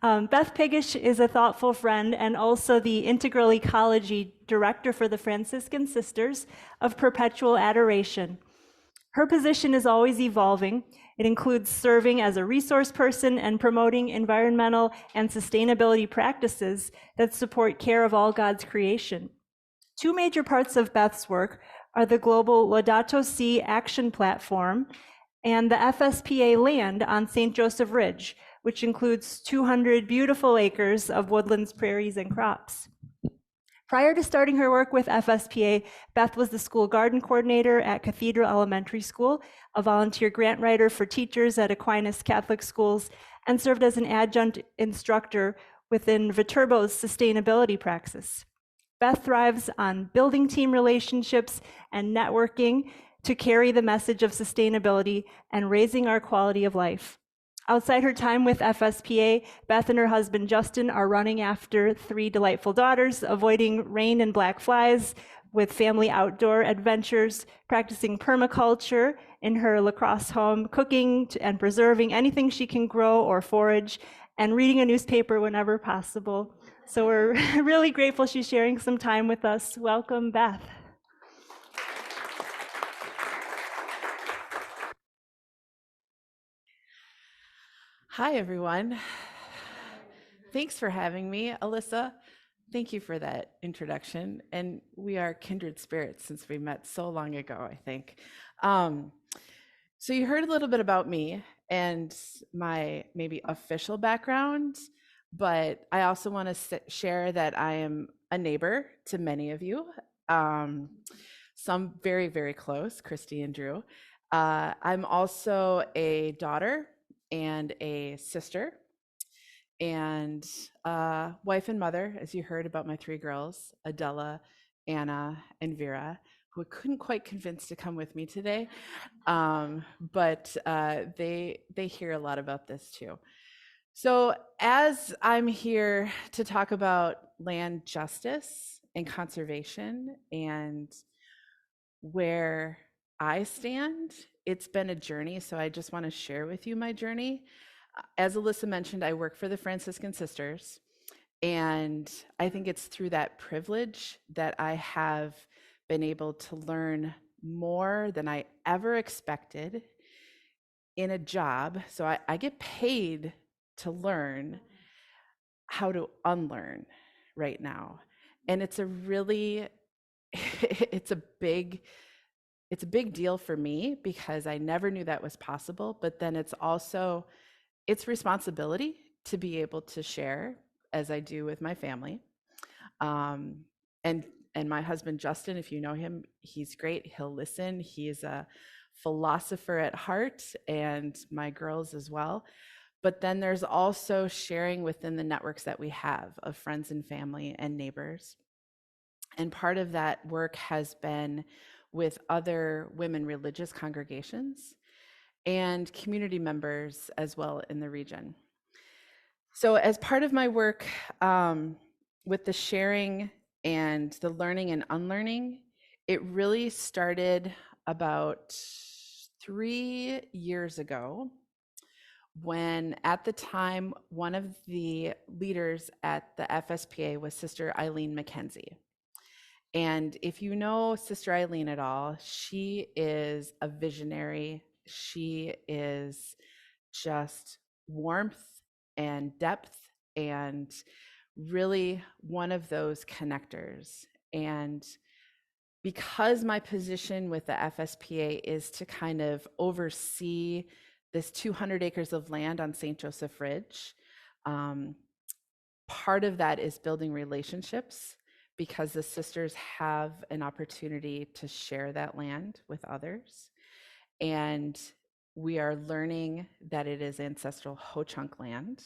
Beth Piggush is a thoughtful friend and also the Integral Ecology Director for the Franciscan Sisters of Perpetual Adoration. Her position is always evolving. It includes serving as a resource person and promoting environmental and sustainability practices that support care of all God's creation. Two major parts of Beth's work are the global Laudato Si action platform and the FSPA land on St. Joseph Ridge, which includes 200 beautiful acres of woodlands, prairies, and crops. Prior to starting her work with FSPA, Beth was the school garden coordinator at Cathedral Elementary School, a volunteer grant writer for teachers at Aquinas Catholic Schools, and served as an adjunct instructor within Viterbo's sustainability praxis. Beth thrives on building team relationships and networking to carry the message of sustainability and raising our quality of life. Outside her time with FSPA, Beth and her husband Justin are running after 3 delightful daughters, avoiding rain and black flies with family outdoor adventures, practicing permaculture in her La Crosse home, cooking and preserving anything she can grow or forage, and reading a newspaper whenever possible. So we're really grateful she's sharing some time with us. Welcome, Beth. Hi, everyone. Thanks for having me, Alyssa. Thank you for that introduction. And we are kindred spirits since we met so long ago, I think. So you heard a little bit about me and my maybe official background, but I also want to share that I am a neighbor to many of you, some very, very close, Christy and Drew. I'm also a daughter and a sister and wife and mother, as you heard about my 3 girls, Adela, Anna, and Vera, who I couldn't quite convince to come with me today, but they hear a lot about this too. So as I'm here to talk about land justice and conservation and where I stand, it's been a journey, so I just want to share with you my journey. As Alyssa mentioned, I work for the Franciscan Sisters, and I think it's through that privilege that I have been able to learn more than I ever expected in a job. So I get paid to learn how to unlearn right now. And it's a really, it's a big deal for me because I never knew that was possible, but then it's responsibility to be able to share as I do with my family. And my husband, Justin, if you know him, he's great. He'll listen. He is a philosopher at heart, and my girls as well. But then there's also sharing within the networks that we have of friends and family and neighbors. And part of that work has been with other women religious congregations and community members as well in the region. So as part of my work with the sharing and the learning and unlearning, it really started about 3 years ago when at the time, one of the leaders at the FSPA was Sister Eileen McKenzie. And if you know Sister Eileen at all, she is a visionary. She is just warmth and depth and really one of those connectors. And because my position with the FSPA is to kind of oversee this 200 acres of land on St. Joseph Ridge, part of that is building relationships because the sisters have an opportunity to share that land with others. And we are learning that it is ancestral Ho-Chunk land,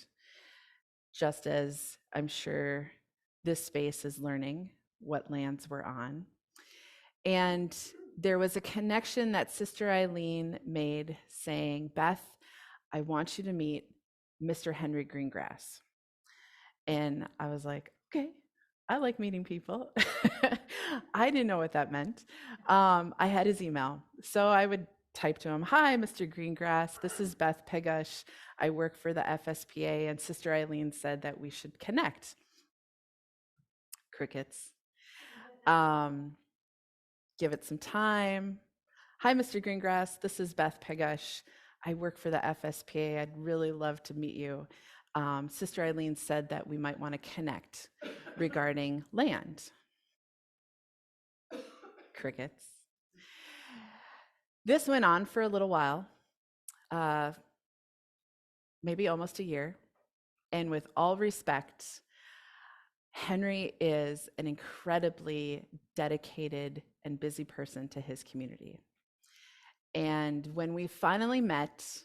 just as I'm sure this space is learning what lands we're on. And there was a connection that Sister Eileen made saying, Beth, I want you to meet Mr. Henry Greengrass. And I was like, okay, I like meeting people. I didn't know what that meant. I had his email. So I would type to him, "Hi, Mr. Greengrass. This is Beth Piggush. I work for the FSPA, and Sister Eileen said that we should connect." Crickets. Give it some time. "Hi, Mr. Greengrass. This is Beth Piggush. I work for the FSPA. I'd really love to meet you. Sister Eileen said that we might want to connect regarding land." Crickets. This went on for a little while, maybe almost a year. And with all respect, Henry is an incredibly dedicated and busy person to his community. And when we finally met,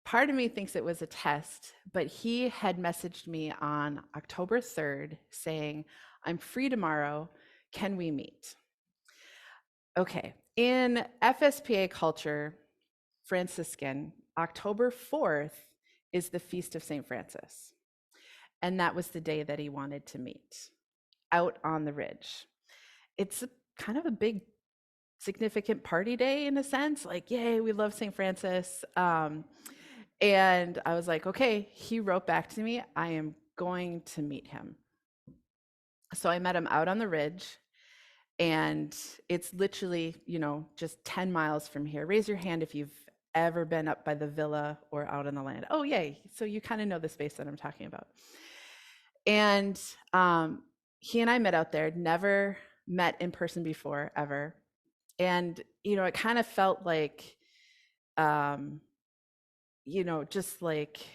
part of me thinks it was a test, but he had messaged me on October 3rd saying, "I'm free tomorrow. Can we meet?" Okay. In FSPA culture, Franciscan, October 4th is the Feast of St. Francis. And that was the day that he wanted to meet out on the ridge. It's kind of a big, significant party day in a sense, like, yay, we love St. Francis. And I was like, okay, he wrote back to me, I am going to meet him. So I met him out on the ridge, and it's literally, just 10 miles from here. Raise your hand if you've ever been up by the villa or out on the land. Oh, yay. So you kind of know the space that I'm talking about. And he and I met out there, never met in person before, ever. And, it kind of felt like, just like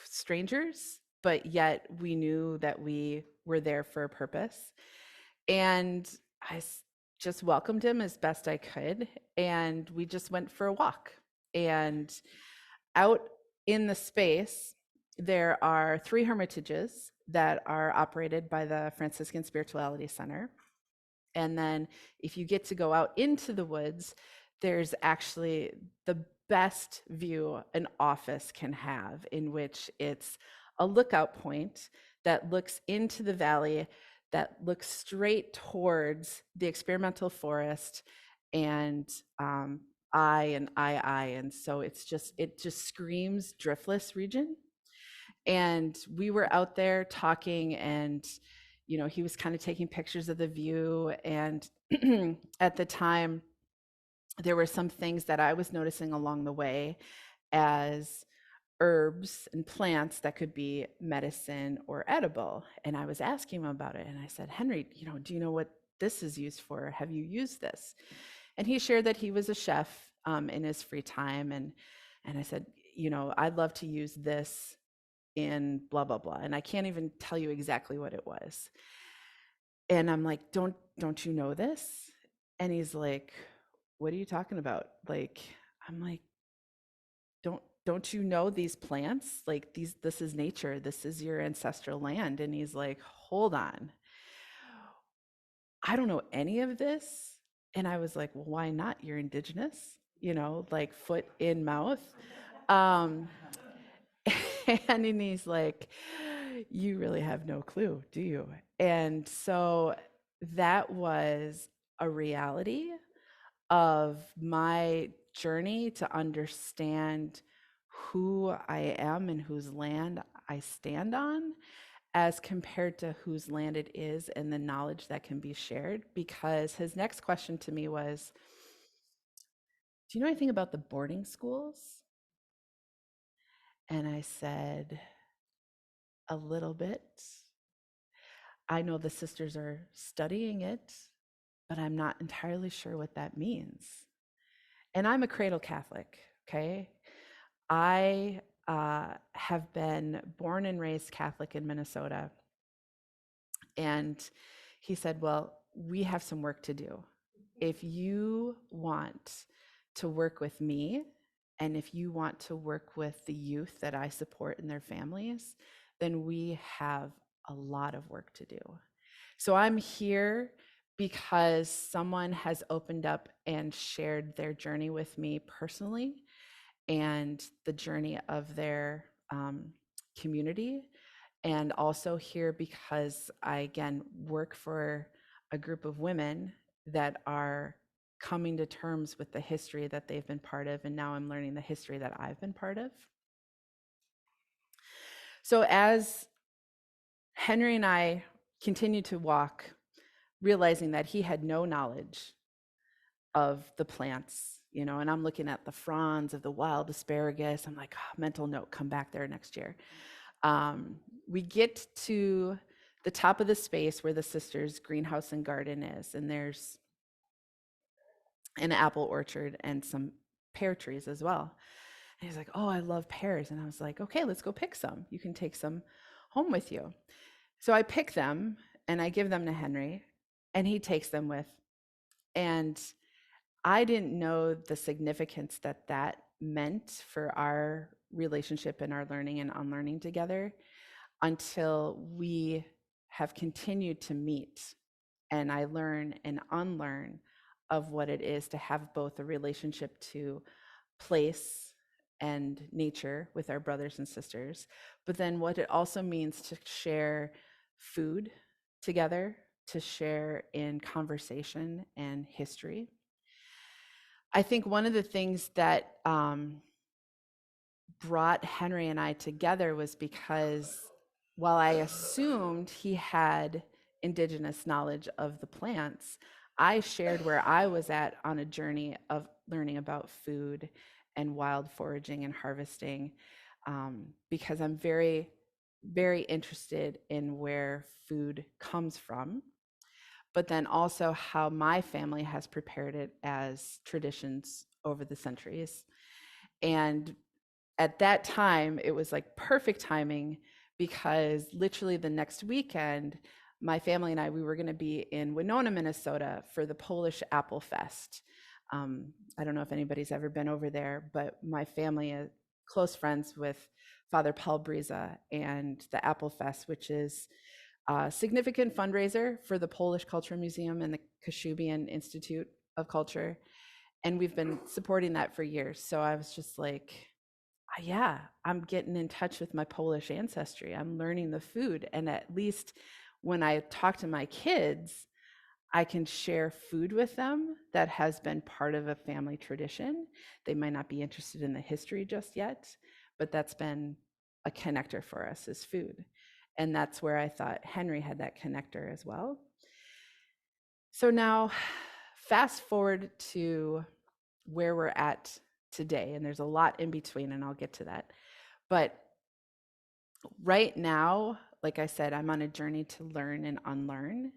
strangers, but yet we knew that we were there for a purpose. And I just welcomed him as best I could. And we just went for a walk. And out in the space, there are 3 hermitages that are operated by the Franciscan Spirituality Center. And then if you get to go out into the woods, there's actually the best view an office can have, in which it's a lookout point that looks into the valley, that looks straight towards the experimental forest and and so it just screams driftless region. And we were out there talking, and he was kind of taking pictures of the view. And at the time, there were some things that I was noticing along the way as herbs and plants that could be medicine or edible. And I was asking him about it, and I said, "Henry, do you know what this is used for? Have you used this?" And he shared that he was a chef in his free time. And I said, "I'd love to use this in blah, blah, blah." And I can't even tell you exactly what it was. And I'm like, don't you know this? And he's like, "What are you talking about?" I'm like, don't you know these plants? Like, this is nature. This is your ancestral land. And he's like, "Hold on. I don't know any of this." And I was like, "Well, why not? You're indigenous, like foot in mouth." And he's like, "You really have no clue, do you?" And so that was a reality of my journey to understand who I am and whose land I stand on, as compared to whose land it is and the knowledge that can be shared. Because his next question to me was, "Do you know anything about the boarding schools?" And I said, "A little bit. I know the sisters are studying it, but I'm not entirely sure what that means." And I'm a cradle Catholic, okay? I have been born and raised Catholic in Minnesota. And he said, "Well, we have some work to do. If you want to work with me, and if you want to work with the youth that I support and their families, then we have a lot of work to do." So I'm here because someone has opened up and shared their journey with me personally, and the journey of their community. And also here because I, again, work for a group of women that are coming to terms with the history that they've been part of, and now I'm learning the history that I've been part of. So as Henry and I continued to walk, realizing that he had no knowledge of the plants, and I'm looking at the fronds of the wild asparagus. I'm like, mental note, come back there next year. We get to the top of the space where the sisters' greenhouse and garden is, and there's an apple orchard and some pear trees as well. And he's like, oh, I love pears. And I was like, okay, let's go pick some. You can take some home with you. So I pick them and I give them to Henry, and he takes them with. And I didn't know the significance that that meant for our relationship and our learning and unlearning together until we have continued to meet and I learn and unlearn of what it is to have both a relationship to place and nature with our brothers and sisters, but then what it also means to share food together, to share in conversation and history. I think one of the things that brought Henry and I together was because while I assumed he had indigenous knowledge of the plants, I shared where I was at on a journey of learning about food and wild foraging and harvesting, because I'm very, very interested in where food comes from, but then also how my family has prepared it as traditions over the centuries. And at that time, it was like perfect timing because literally the next weekend, my family and I, we were going to be in Winona, Minnesota for the Polish Apple Fest. I don't know if anybody's ever been over there, but my family is close friends with Father Paul Briza and the Apple Fest, which is a significant fundraiser for the Polish Culture Museum and the Kashubian Institute of Culture. And we've been supporting that for years. So I was just like, yeah, I'm getting in touch with my Polish ancestry. I'm learning the food. And at least when I talk to my kids, I can share food with them that has been part of a family tradition. They might not be interested in the history just yet, but that's been a connector for us is food. And that's where I thought Henry had that connector as well. So now fast forward to where we're at today, and there's a lot in between, and I'll get to that. But right now, like I said, I'm on a journey to learn and unlearn.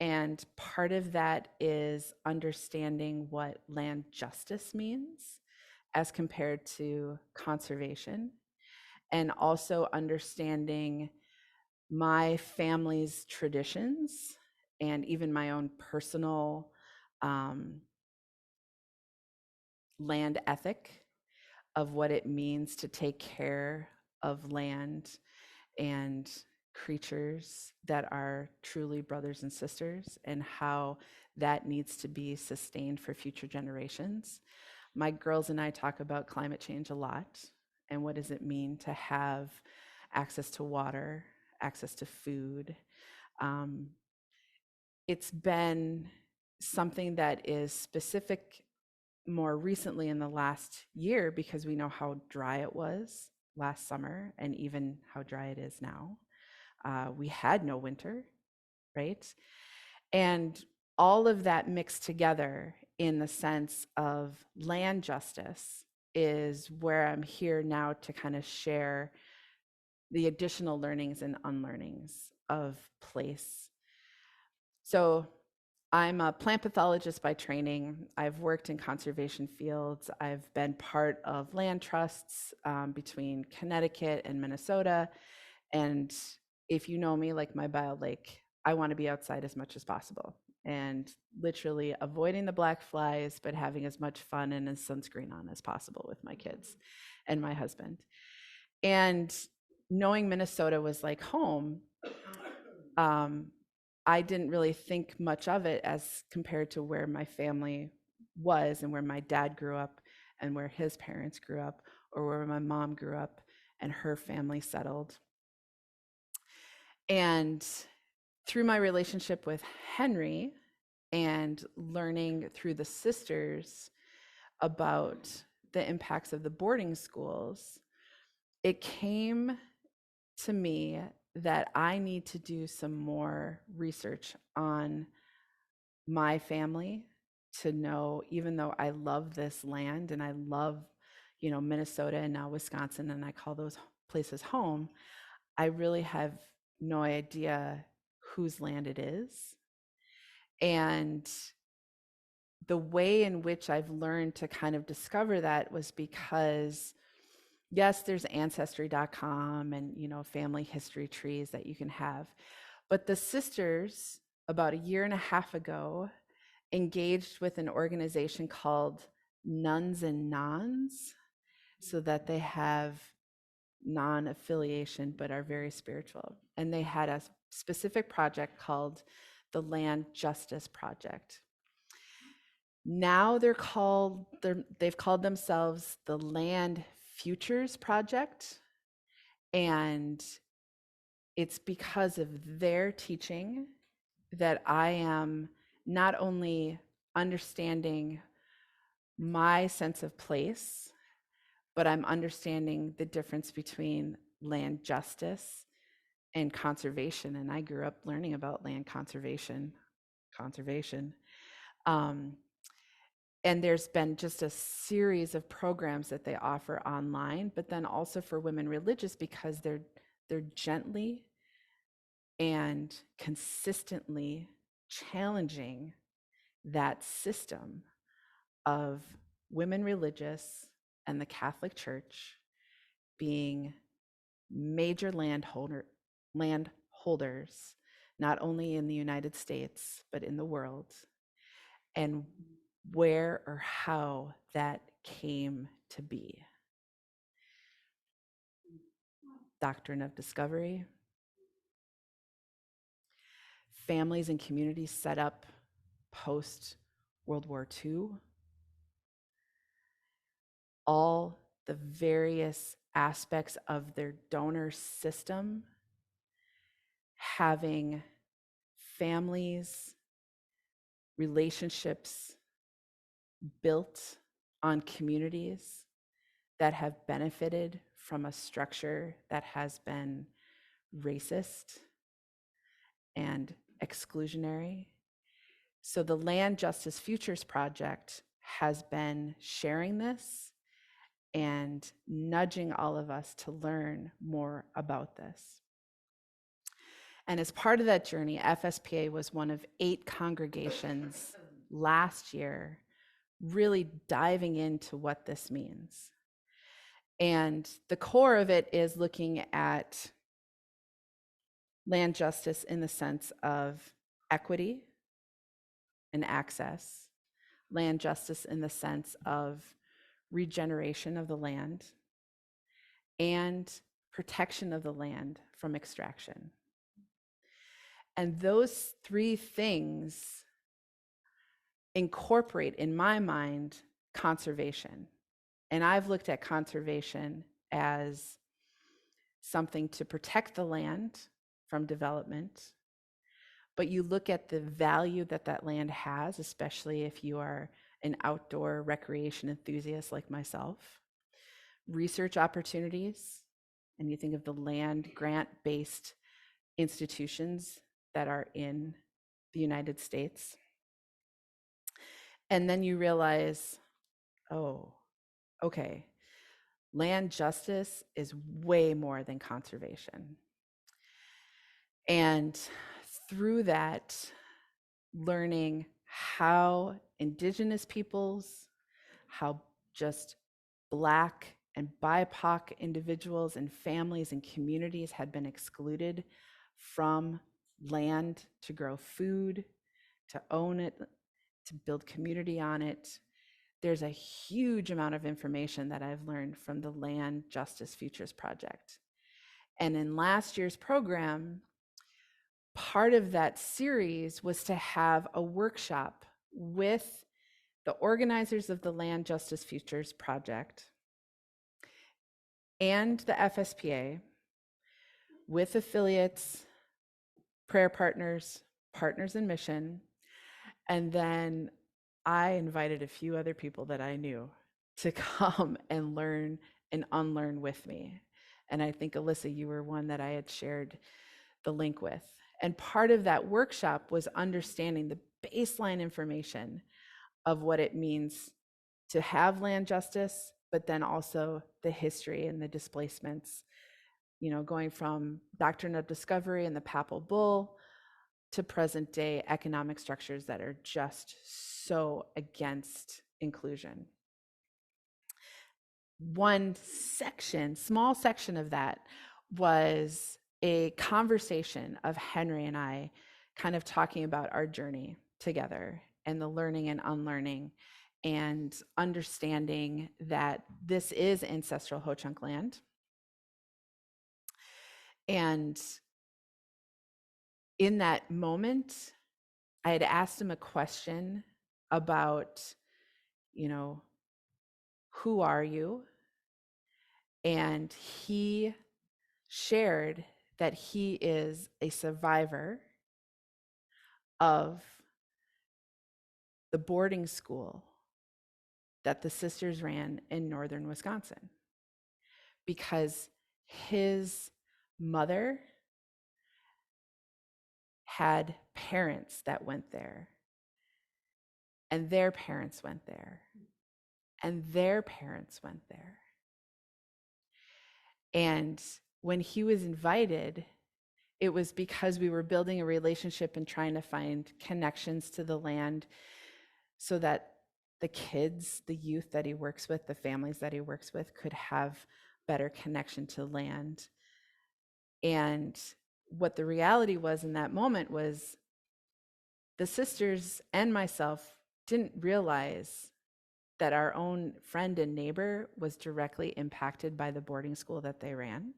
And part of that is understanding what land justice means as compared to conservation, and also understanding my family's traditions and even my own personal land ethic of what it means to take care of land and creatures that are truly brothers and sisters, and how that needs to be sustained for future generations. My girls and I talk about climate change a lot, and what does it mean to have access to water, access to food. It's been something that is specific more recently in the last year because we know how dry it was last summer and even how dry it is now. We had no winter, right? And all of that mixed together in the sense of land justice is where I'm here now to kind of share the additional learnings and unlearnings of place. So I'm a plant pathologist by training. I've worked in conservation fields. I've been part of land trusts between Connecticut and Minnesota. And if you know me, like my bio lake, I want to be outside as much as possible and literally avoiding the black flies, but having as much fun and as sunscreen on as possible with my kids and my husband. And knowing Minnesota was like home, I didn't really think much of it as compared to where my family was and where my dad grew up and where his parents grew up, or where my mom grew up and her family settled. And through my relationship with Henry, and learning through the sisters about the impacts of the boarding schools, it came to me that I need to do some more research on my family to know, even though I love this land and I love, Minnesota and now Wisconsin, and I call those places home, I really have no idea whose land it is. And the way in which I've learned to kind of discover that was because, yes, there's ancestry.com and, family history trees that you can have. But the sisters, about a year and a half ago, engaged with an organization called Nuns and Nones, so that they have non-affiliation but are very spiritual. And they had a specific project called the Land Justice Project. Now they've called themselves the Land Futures Project. And it's because of their teaching that I am not only understanding my sense of place, but I'm understanding the difference between land justice and conservation. And I grew up learning about land conservation. And there's been just a series of programs that they offer online, but then also for women religious, because they're gently and consistently challenging that system of women religious and the Catholic Church being major landholders, not only in the United States, but in the world, and where or how that came to be. Doctrine of discovery. Families and communities set up post World War II. All the various aspects of their donor system, having families, relationships built on communities that have benefited from a structure that has been racist and exclusionary. So the Land Justice Futures Project has been sharing this and nudging all of us to learn more about this. And as part of that journey, FSPA was one of 8 congregations last year really diving into what this means. And the core of it is looking at land justice in the sense of equity and access, land justice in the sense of regeneration of the land, and protection of the land from extraction. And those 3 things incorporate, in my mind, conservation. And I've looked at conservation as something to protect the land from development, but you look at the value that that land has, especially if you are an outdoor recreation enthusiast like myself, research opportunities, and you think of the land grant-based institutions that are in the United States. And then you realize, oh, okay, land justice is way more than conservation. And through that, learning how indigenous peoples, how just Black and BIPOC individuals and families and communities had been excluded from land to grow food, to own it, to build community on it. There's a huge amount of information that I've learned from the Land Justice Futures Project. And in last year's program, part of that series was to have a workshop with the organizers of the Land Justice Futures Project and the FSPA, with affiliates, prayer partners, partners in mission, And then I invited a few other people that I knew to come and learn and unlearn with me. And I think, Alyssa, you were one that I had shared the link with. And part of that workshop was understanding the baseline information of what it means to have land justice, but then also the history and the displacements, going from doctrine of discovery and the papal bull to present day economic structures that are just so against inclusion. One section, small section of that was a conversation of Henry and I kind of talking about our journey together and the learning and unlearning and understanding that this is ancestral Ho-Chunk land. And in that moment, I had asked him a question about, who are you? And he shared that he is a survivor of the boarding school that the sisters ran in northern Wisconsin, because his mother had parents that went there, and their parents went there, and their parents went there. And when he was invited, it was because we were building a relationship and trying to find connections to the land so that the kids, the youth that he works with, the families that he works with could have better connection to land. And what the reality was in that moment was the sisters and myself didn't realize that our own friend and neighbor was directly impacted by the boarding school that they ran.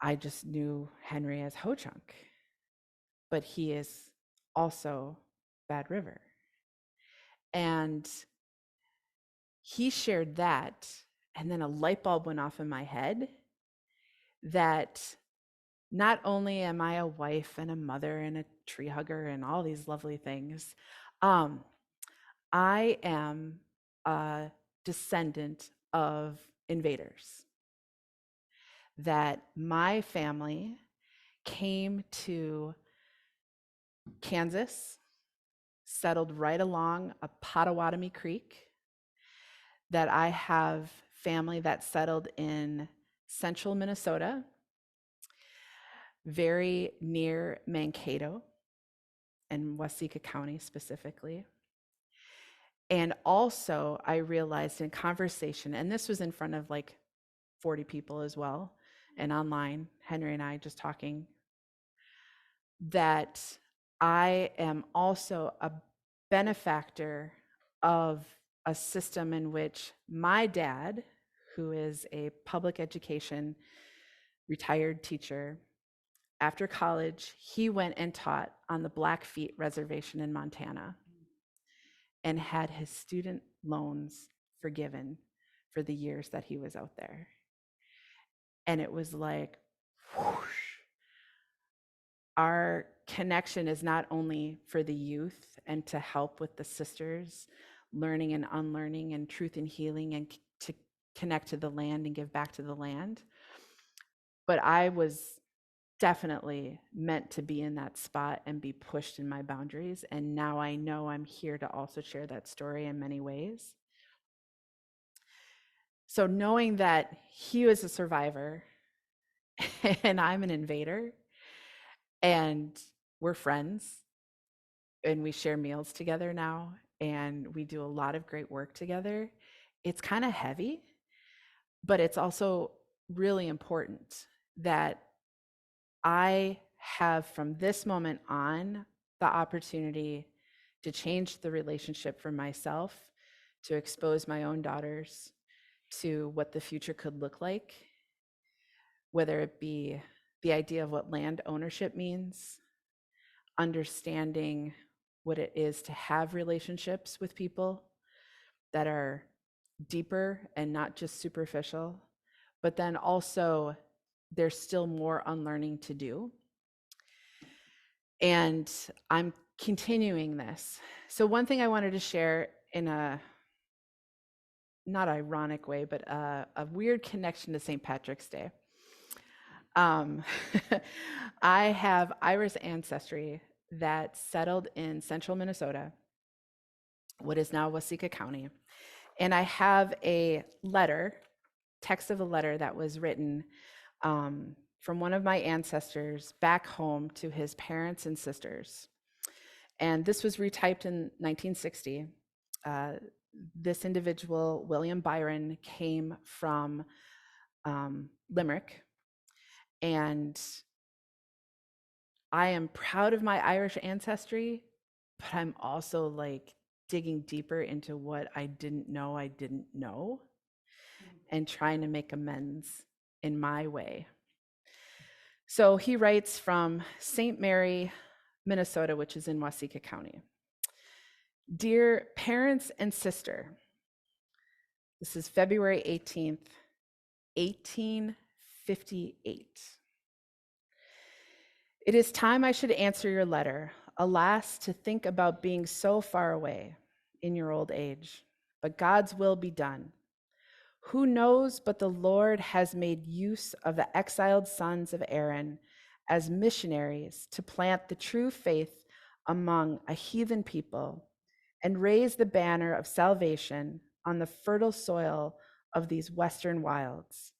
I just knew Henry as Ho-Chunk, but he is also Bad River. And he shared that, and then a light bulb went off in my head that not only am I a wife and a mother and a tree hugger and all these lovely things, I am a descendant of invaders. That my family came to Kansas, settled right along a Potawatomi Creek, that I have family that settled in central Minnesota, very near Mankato and Waseca County specifically. And also I realized in conversation, and this was in front of like 40 people as well, and online, Henry and I just talking, that I am also a benefactor of a system in which my dad, who is a public education retired teacher, after college, he went and taught on the Blackfeet Reservation in Montana and had his student loans forgiven for the years that he was out there. And it was like, whoosh. Our connection is not only for the youth and to help with the sisters learning and unlearning and truth and healing and to connect to the land and give back to the land, but I was definitely meant to be in that spot and be pushed in my boundaries. And now I know I'm here to also share that story in many ways. So knowing that he was a survivor and I'm an invader, and we're friends and we share meals together now and we do a lot of great work together, it's kind of heavy, but it's also really important that I have from this moment on the opportunity to change the relationship for myself, to expose my own daughters to what the future could look like, whether it be the idea of what land ownership means, understanding what it is to have relationships with people that are deeper and not just superficial, but then also there's still more unlearning to do. And I'm continuing this. So one thing I wanted to share in a not ironic way, but a weird connection to St. Patrick's Day. Um, I have Irish ancestry that settled in central Minnesota, what is now Waseca County. And I have a letter, text of a letter that was written from one of my ancestors back home to his parents and sisters. And this was retyped in 1960. This individual, William Byron, came from Limerick. And I am proud of my Irish ancestry, but I'm also like digging deeper into what I didn't know and trying to make amends in my way. So he writes from St. Mary, Minnesota, which is in Waseca County. Dear parents and sister, this is February 18th, 1858. It is time I should answer your letter. Alas, to think about being so far away in your old age, but God's will be done. Who knows but the Lord has made use of the exiled sons of Aaron as missionaries to plant the true faith among a heathen people and raise the banner of salvation on the fertile soil of these western wilds.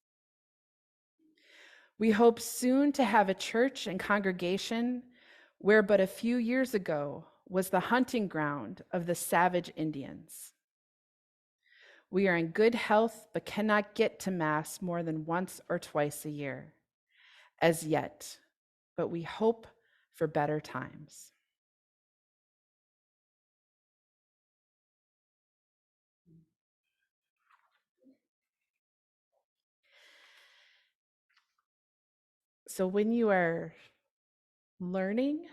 We hope soon to have a church and congregation where but a few years ago was the hunting ground of the savage Indians. We are in good health, but cannot get to Mass more than once or twice a year, as yet, but we hope for better times. So when you are learning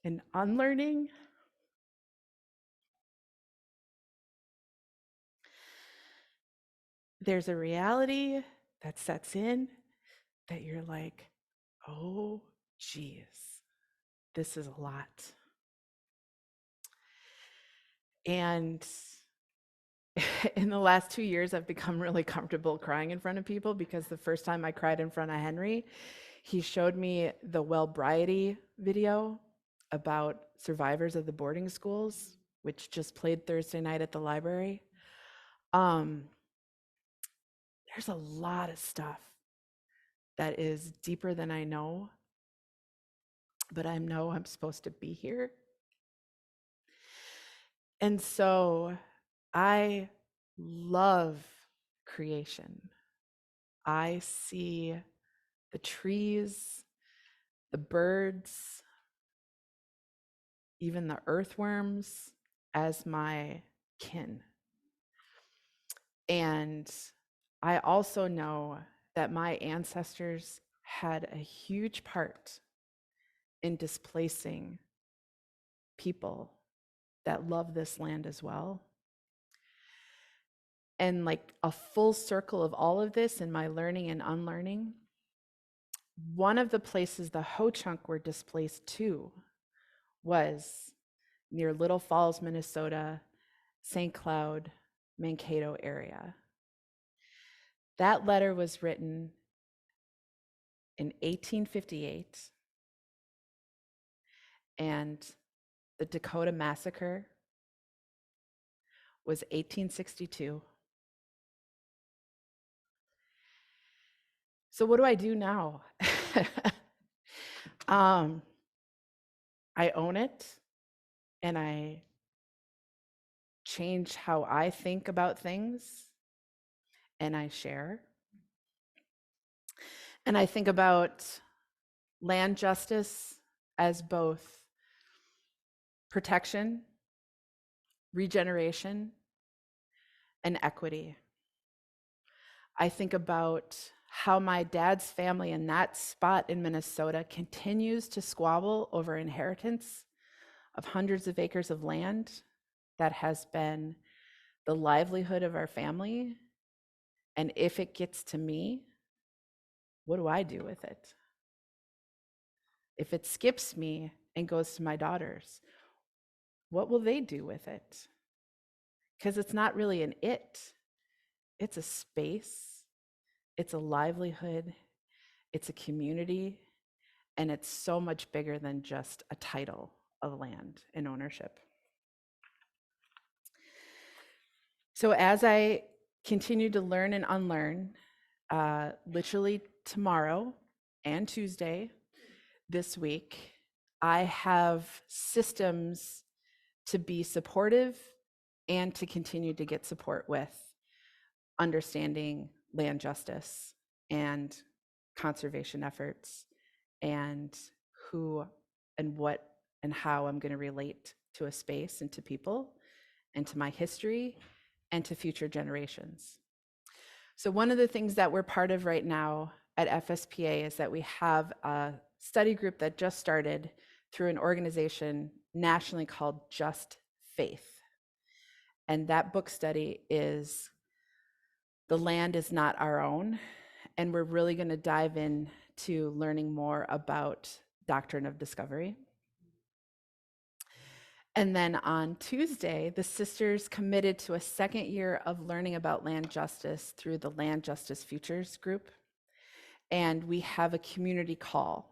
and unlearning, there's a reality that sets in that you're like, oh, geez, this is a lot. And in the last 2 years, I've become really comfortable crying in front of people because the first time I cried in front of Henry, he showed me the Wellbriety video about survivors of the boarding schools, which just played Thursday night at the library. There's a lot of stuff that is deeper than I know, but I know I'm supposed to be here. And so I love creation. I see the trees, the birds, even the earthworms as my kin. And I also know that my ancestors had a huge part in displacing people that love this land as well. And like a full circle of all of this in my learning and unlearning, one of the places the Ho-Chunk were displaced to was near Little Falls, Minnesota, St. Cloud, Mankato area. That letter was written in 1858, and the Dakota Massacre was 1862. So what do I do now? I own it, and I change how I think about things, and I share. And I think about land justice as both protection, regeneration, and equity. I think about how my dad's family in that spot in Minnesota continues to squabble over inheritance of hundreds of acres of land that has been the livelihood of our family. And if it gets to me, what do I do with it? If it skips me and goes to my daughters, what will they do with it? Because it's not really an it's a space, it's a livelihood, it's a community, and it's so much bigger than just a title of land and ownership. So as I continue to learn and unlearn, literally tomorrow and Tuesday this week, I have systems to be supportive and to continue to get support with understanding land justice and conservation efforts and who and what and how I'm going to relate to a space and to people and to my history and to future generations. So one of the things that we're part of right now at FSPA is that we have a study group that just started through an organization nationally called Just Faith. And that book study is The Land is Not Our Own. And we're really going to dive into learning more about doctrine of discovery. And then on Tuesday, the sisters committed to a second year of learning about land justice through the Land Justice Futures group. And we have a community call.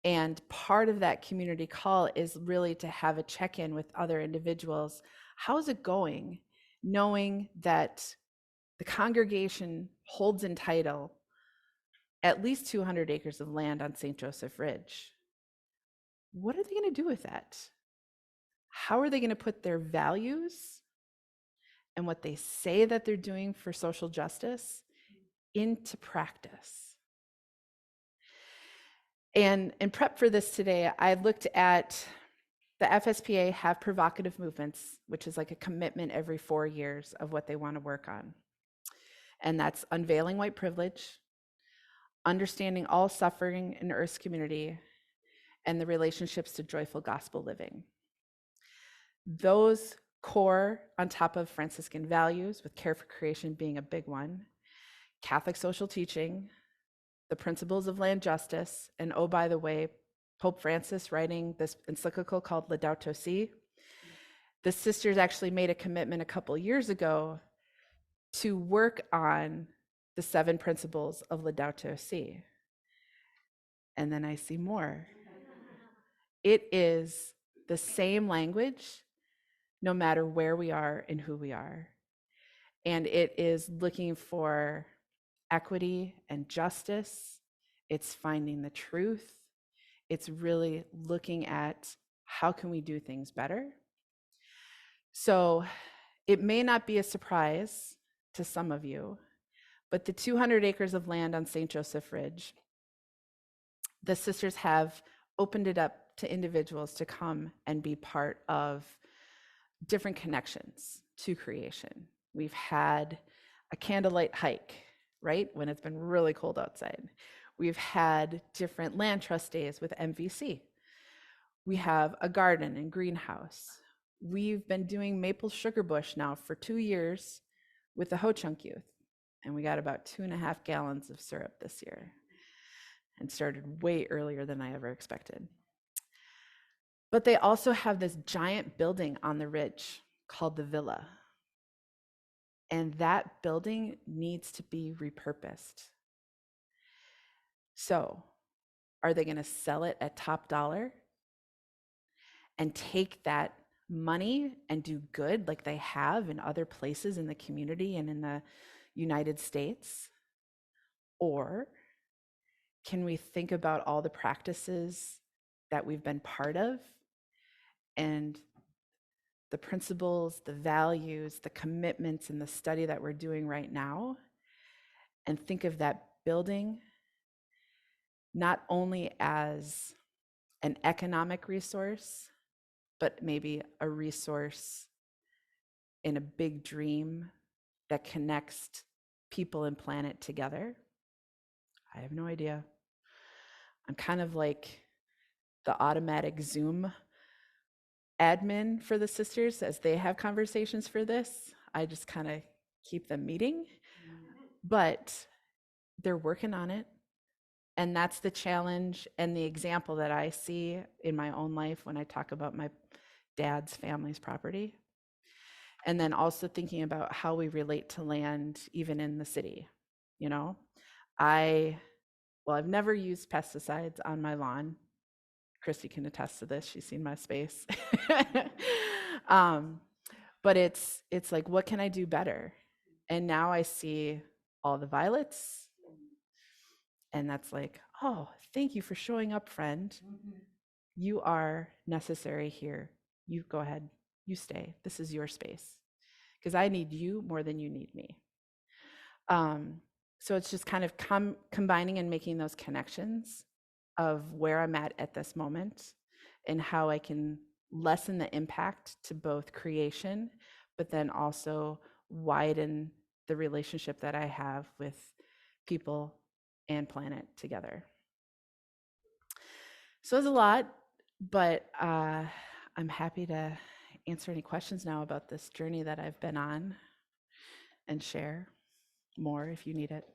And part of that community call is really to have a check-in with other individuals. How's it going? Knowing that the congregation holds in title at least 200 acres of land on St. Joseph Ridge. What are they going to do with that? How are they going to put their values and what they say that they're doing for social justice into practice? And in prep for this today, I looked at the FSPA have provocative movements, which is like a commitment every 4 years of what they want to work on. And that's unveiling white privilege, understanding all suffering in Earth's community, and the relationships to joyful gospel living. Those core on top of Franciscan values, with care for creation being a big one, Catholic social teaching, the principles of land justice, and oh, by the way, Pope Francis writing this encyclical called Laudato Si. The sisters actually made a commitment a couple years ago to work on the 7 principles of Laudato Si. And then I see more. It is the same language no matter where we are and who we are. And it is looking for equity and justice. It's finding the truth. It's really looking at how can we do things better. So it may not be a surprise to some of you, but the 200 acres of land on St. Joseph Ridge, the sisters have opened it up to individuals to come and be part of different connections to creation. We've had a candlelight hike, right? When it's been really cold outside. We've had different land trust days with MVC. We have a garden and greenhouse. We've been doing maple sugar bush now for 2 years with the Ho Chunk youth. And we got about 2.5 gallons of syrup this year and started way earlier than I ever expected. But they also have this giant building on the ridge called the Villa. And that building needs to be repurposed. So, are they going to sell it at top dollar and take that money and do good like they have in other places in the community and in the United States? Or can we think about all the practices that we've been part of and the principles, the values, the commitments, and the study that we're doing right now, and think of that building not only as an economic resource, but maybe a resource in a big dream that connects people and planet together? I have no idea. I'm kind of like the automatic Zoom admin for the sisters as they have conversations for this. I just kind of keep them meeting, but they're working on it And that's the challenge and the example that I see in my own life when I talk about my dad's family's property. And then also thinking about how we relate to land, even in the city. You know, I've never used pesticides on my lawn. Christy can attest to this. She's seen my space. But it's like, what can I do better? And now I see all the violets. And that's like, oh, thank you for showing up, friend. You are necessary here. You go ahead. You stay. This is your space. Because I need you more than you need me. So it's just kind of combining and making those connections of where I'm at this moment and how I can lessen the impact to both creation, but then also widen the relationship that I have with people and planet together. So it's a lot, but I'm happy to answer any questions now about this journey that I've been on and share more if you need it.